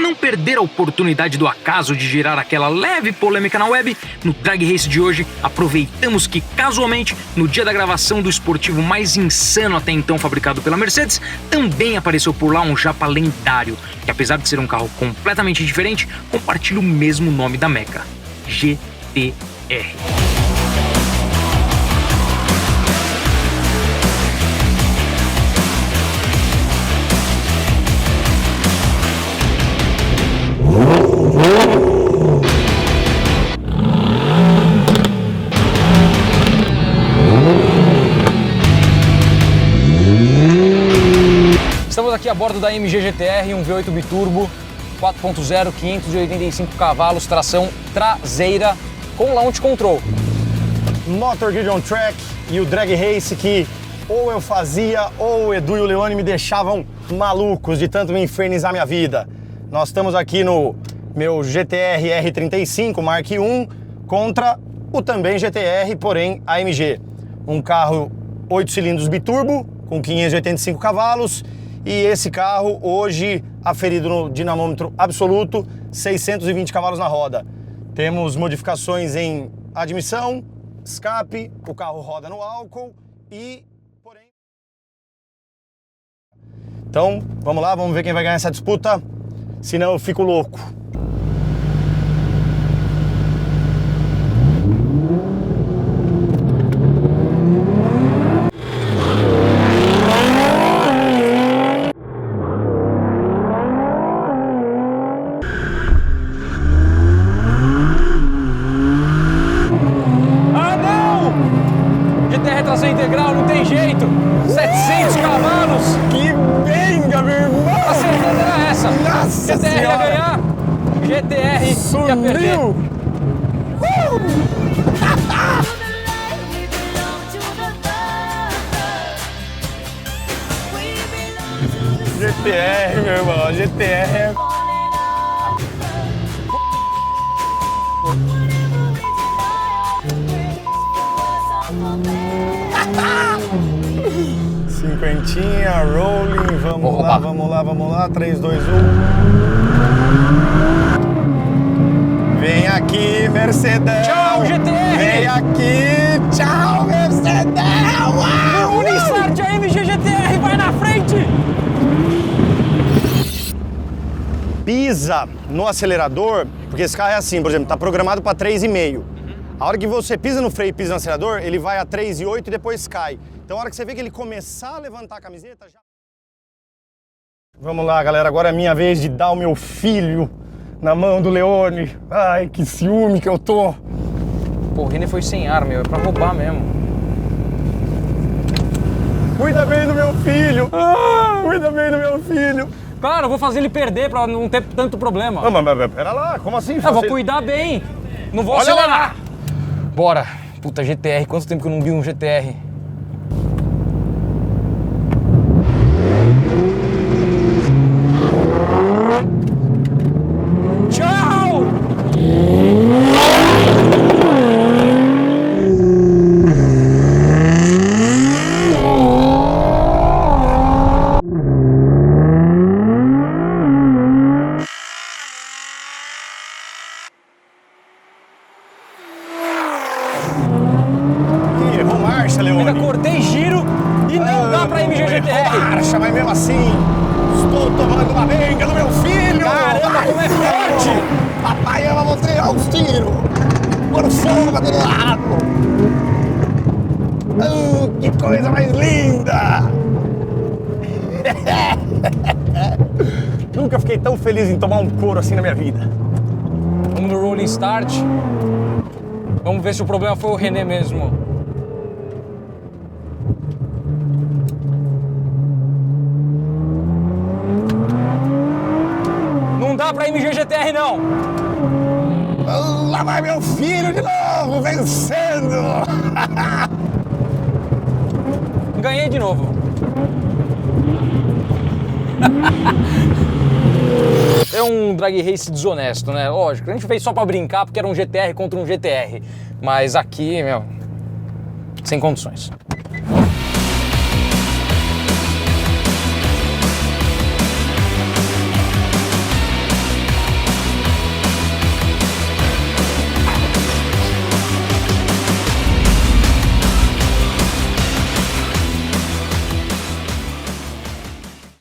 Para não perder a oportunidade do acaso de gerar aquela leve polêmica na web, no Drag Race de hoje aproveitamos que, casualmente, no dia da gravação do esportivo mais insano até então fabricado pela Mercedes, também apareceu por lá um japa lendário, que apesar de ser um carro completamente diferente, compartilha o mesmo nome da Meca, GTR. Estamos aqui a bordo da AMG GTR, um V8 biturbo, 4.0, 585 cavalos, tração traseira com launch control. Motor Grid on Track e o Drag Race que ou eu fazia ou o Edu e o Leone me deixavam malucos de tanto me infernizar minha vida. Nós estamos aqui no meu GTR R35 Mark I contra o também GTR, porém AMG. Um carro 8 cilindros biturbo com 585 cavalos e esse carro hoje aferido no dinamômetro absoluto, 620 cavalos na roda. Temos modificações em admissão, escape, o carro roda no álcool e, porém... Então, vamos lá, vamos ver quem vai ganhar essa disputa, senão eu fico louco. Tração integral, não tem jeito. 700 cavalos. Que benga, meu irmão! A certeza era essa. Nossa GTR senhora. ia ganhar, GTR ia perder. Sumiu! GTR, meu irmão, GTR é... 50, rolling, vamos lá, vamos lá, vamos lá, 3, 2, 1. Vem aqui, Mercedes! Tchau, GTR! Vem aqui, tchau, Mercedes! Uau! Unistart, a AMG GTR vai na frente! Pisa no acelerador, porque esse carro é assim, por exemplo, tá programado para 3,5. A hora que você pisa no freio e pisa no acelerador, ele vai a 3,8 e depois cai. Então a hora que você vê que ele começar a levantar a camiseta, já... Vamos lá, galera, agora é minha vez de dar o meu filho na mão do Leone. Ai, que ciúme que eu tô. Pô, o René foi sem ar, meu, é pra roubar mesmo. Cuida bem do meu filho. Cuida bem do meu filho. Cara, eu vou fazer ele perder pra não ter tanto problema. Não, mas pera lá, como assim? Eu vou cuidar bem. Não vou Olha acelerar. lá. Bora. Puta, GTR, quanto tempo que eu não vi um GTR? Tchau! Errou marcha, Leone. Ainda cortei giro e não dá pra MG GTR. Marcha, mas mesmo assim, estou tomando uma benga do meu filho. Caramba, como é forte! Papai ama você aos tiros. Por fogo pra todo lado. Que coisa mais linda. Nunca fiquei tão feliz em tomar um couro assim na minha vida. Vamos no rolling start. Vamos ver se o problema foi o René mesmo. Não dá pra MG GTR não. Lá vai meu filho de novo, vencendo. Ganhei de novo. É um drag race desonesto, né? Lógico, a gente fez só pra brincar porque era um GTR contra um GTR. Mas aqui, meu, sem condições.